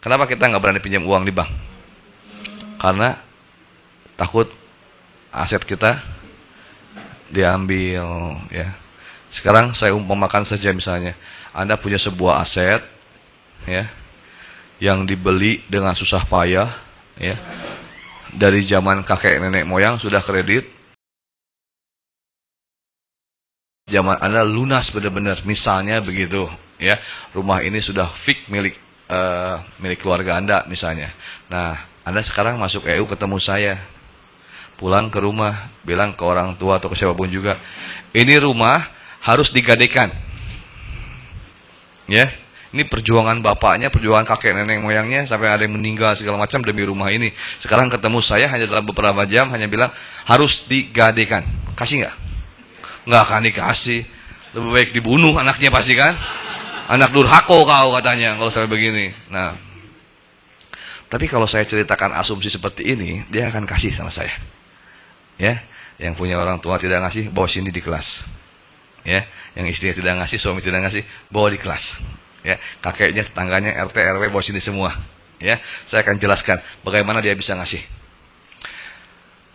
Kenapa kita nggak berani pinjam uang di bank? Karena takut aset kita diambil, ya. Sekarang saya umpamakan saja misalnya, Anda punya sebuah aset, ya, yang dibeli dengan susah payah, ya, dari zaman kakek nenek moyang sudah kredit, zaman Anda lunas benar-benar, misalnya begitu, ya, rumah ini sudah fix milik keluarga Anda misalnya. Nah, Anda sekarang masuk EU ketemu saya, pulang ke rumah, bilang ke orang tua atau ke siapapun juga, ini rumah harus digadaikan, ya. Ini perjuangan bapaknya, perjuangan kakek nenek moyangnya, sampai ada yang meninggal segala macam demi rumah ini. Sekarang ketemu saya hanya dalam beberapa jam, hanya bilang harus digadaikan. Kasih nggak? Nggak akan dikasih. Lebih baik dibunuh anaknya pasti kan? Anak durhaka kau katanya kalau sampai begini. Nah, tapi kalau saya ceritakan asumsi seperti ini, dia akan kasih sama saya. Ya, yang punya orang tua tidak ngasih, bawa sini di kelas. Ya, yang istrinya tidak ngasih, suami tidak ngasih, bawa di kelas. Ya, kakeknya, tetangganya, RT, RW, bawa sini semua. Ya, saya akan jelaskan bagaimana dia bisa ngasih.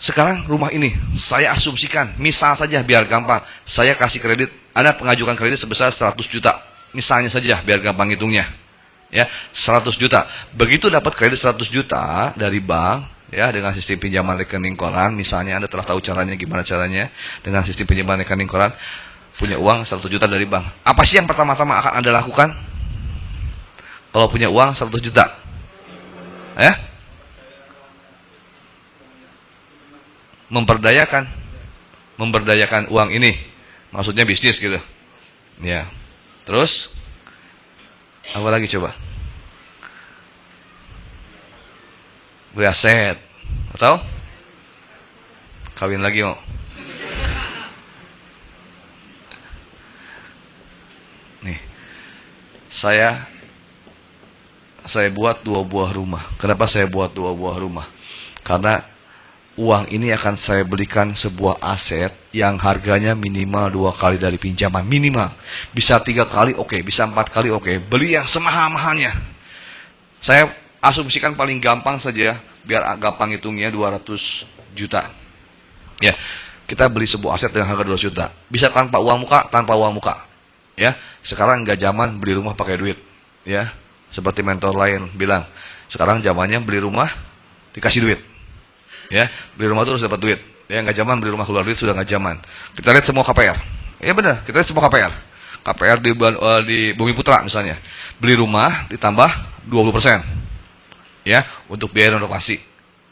Sekarang rumah ini, saya asumsikan, misal saja biar gampang, saya kasih kredit, Anda pengajukan kredit sebesar 100 juta. Misalnya saja, biar gampang hitungnya. Ya, 100 juta. Begitu dapat kredit 100 juta dari bank, ya, dengan sistem pinjaman rekening koran, misalnya Anda telah tahu caranya, gimana caranya, dengan sistem pinjaman rekening koran, punya uang 100 juta dari bank. Apa sih yang pertama-tama akan Anda lakukan? Kalau punya uang 100 juta. Memberdayakan uang ini. Maksudnya bisnis gitu. Ya. Terus apa lagi coba? Beli aset. Atau kawin lagi mau? Nih. Saya buat 2 buah rumah. Kenapa saya buat 2 buah rumah? Karena uang ini akan saya belikan sebuah aset yang harganya minimal 2 kali dari pinjaman. Minimal. Bisa 3 kali oke, bisa 4 kali oke. Beli yang semahal-mahalnya. Saya asumsikan paling gampang saja, biar gampang hitungnya 200 juta. Ya, kita beli sebuah aset dengan harga 200 juta. Bisa tanpa uang muka, tanpa uang muka. Ya, sekarang nggak zaman beli rumah pakai duit. Ya. Seperti mentor lain bilang, sekarang zamannya beli rumah dikasih duit. Ya, beli rumah itu harus dapat duit. Ya, nggak zaman beli rumah keluar duit, sudah nggak zaman. Kita lihat semua KPR. Ya benar, kita lihat semua KPR. KPR di Bumi Putra misalnya. Beli rumah ditambah 20%. Ya, untuk biaya renovasi.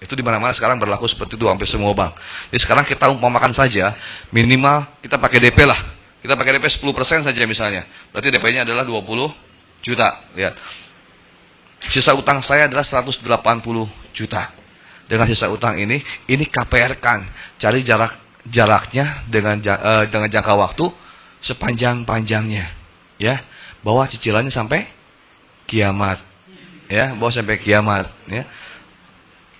Itu di mana-mana sekarang berlaku seperti itu hampir semua bank. Jadi sekarang kita umpamakan saja, minimal kita pakai DP lah. Kita pakai DP 10% saja misalnya. Berarti DP-nya adalah 20 juta. Lihat. Sisa utang saya adalah 180 juta. Dengan sisa utang ini KPR-kan. Cari jaraknya dengan jangka waktu sepanjang-panjangnya. Ya, bawa cicilannya sampai kiamat. Ya, bawa sampai kiamat. Ya.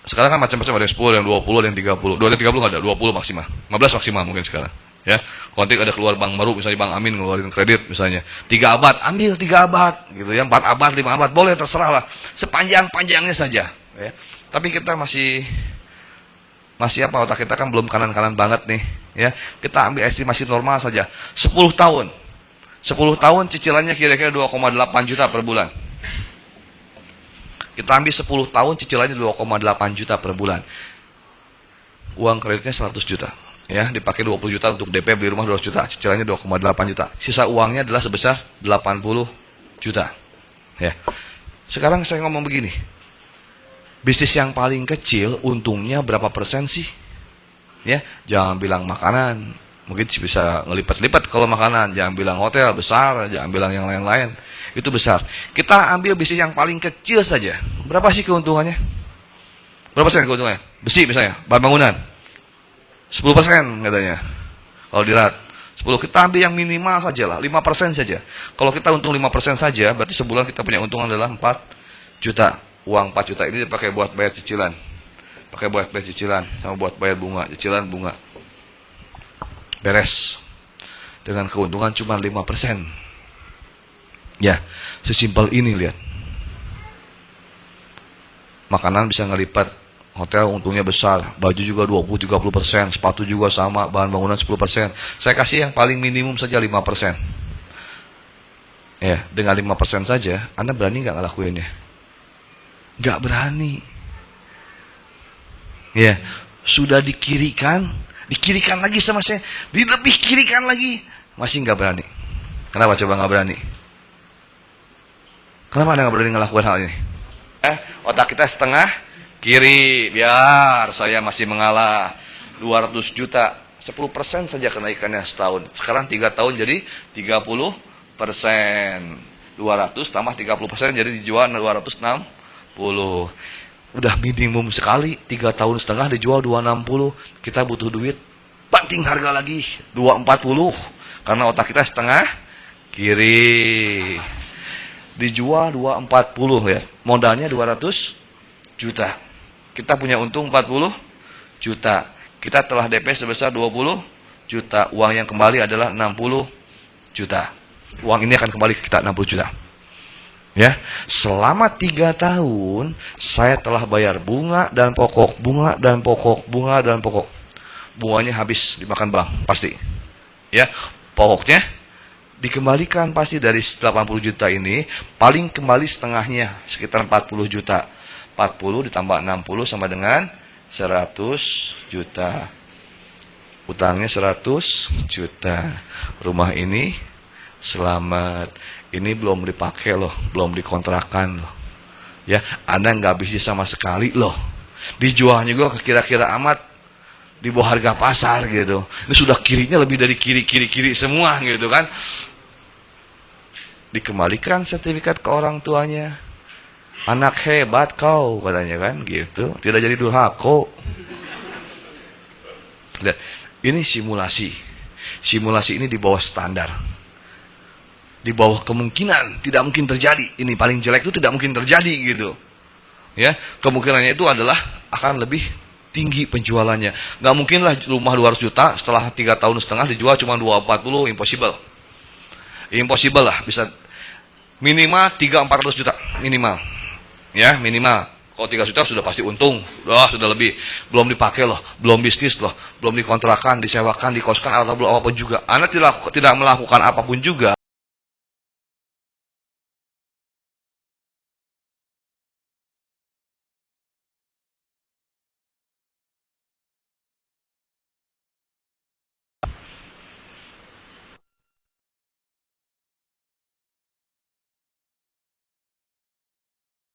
Sekarang kan macam-macam, ada yang 10, yang 20, yang 30. 30 nggak ada, 20 maksimal. 15 maksimal mungkin sekarang. Ya, kalau nanti ada keluar bank baru, misalnya Bank Amin ngeluarin kredit, misalnya 3 abad, ambil 3 abad, gitu ya, 4 abad, 5 abad, boleh terserah lah, sepanjang-panjangnya saja. Ya. Tapi kita masih apa, otak kita kan belum kanan-kanan banget nih, ya. Kita ambil estimasi normal saja, 10 tahun, 10 tahun cicilannya kira-kira 2,8 juta per bulan. Kita ambil 10 tahun cicilannya 2,8 juta per bulan. Uang kreditnya 100 juta. Ya, dipakai 20 juta untuk DP beli rumah 200 juta, cicilannya 2,8 juta. Sisa uangnya adalah sebesar 80 juta. Ya. Sekarang saya ngomong begini. Bisnis yang paling kecil untungnya berapa persen sih? Ya, jangan bilang makanan. Mungkin bisa ngelipat-lipat kalau makanan, jangan bilang hotel besar, jangan bilang yang lain-lain. Itu besar. Kita ambil bisnis yang paling kecil saja. Berapa sih keuntungannya? Berapa persen keuntungannya? Besi misalnya, bahan bangunan. 10% katanya. Kalau dilihat 10, kita ambil yang minimal saja lah, 5% saja. Kalau kita untung 5% saja, berarti sebulan kita punya untung adalah 4 juta. Uang 4 juta ini dipakai buat bayar cicilan. Pakai buat bayar cicilan, sama buat bayar bunga, cicilan bunga. Beres. Dengan keuntungan cuma 5%. Ya, sesimpel ini lihat. Makanan bisa ngelipat, hotel untungnya besar, baju juga 20-30%, sepatu juga sama, bahan bangunan 10%. Saya kasih yang paling minimum saja 5%. Ya, dengan 5% saja, Anda berani nggak ngelakuinnya? Nggak berani. Ya, sudah dikirikan lagi sama saya, lebih kirikan lagi, masih nggak berani. Kenapa coba nggak berani? Kenapa Anda nggak berani ngelakuin hal ini? Otak kita setengah kiri, biar saya masih mengalah. 200 juta, 10% saja kenaikannya setahun. Sekarang 3 tahun jadi 30%. 200 tambah 30% jadi dijual 260. Udah minimum sekali, 3 tahun setengah dijual 260. Kita butuh duit, banting harga lagi 240. Karena otak kita setengah kiri. Dijual 240 ya. Modalnya 200 juta. Kita punya untung 40 juta. Kita telah DP sebesar 20 juta. Uang yang kembali adalah 60 juta. Uang ini akan kembali ke kita 60 juta. Ya, selama 3 tahun saya telah bayar bunga dan pokok, bunga dan pokok, bunga dan pokok. Bunganya habis dimakan bank, pasti. Ya, pokoknya dikembalikan pasti dari 80 juta ini, paling kembali setengahnya, sekitar 40 juta. 40 ditambah 60 sama dengan 100 juta. Utangnya 100 juta. Rumah ini selamat. Ini belum dipakai loh, belum dikontrakan loh. Ya, Anda nggak bisnis sama sekali loh. Dijual juga kira-kira amat di bawah harga pasar gitu. Ini sudah kirinya lebih dari kiri semua gitu kan. Dikembalikan sertifikat ke orang tuanya. Anak hebat kau, katanya kan gitu. Tidak jadi durhaka. Lihat, ini simulasi. Simulasi ini di bawah standar. Di bawah kemungkinan, tidak mungkin terjadi. Ini paling jelek itu tidak mungkin terjadi gitu. Ya, kemungkinannya itu adalah akan lebih tinggi penjualannya. Gak mungkin lah rumah 200 juta setelah 3 tahun setengah dijual cuma 240, impossible. Impossible lah, bisa minimal 300-400 juta minimal. Ya, minimal. Kalau 3 juta sudah pasti untung. Sudah lebih. Belum dipakai loh, belum bisnis loh, belum dikontrakan, disewakan, dikoskan atau belum apapun juga. Anda tidak melakukan apapun juga.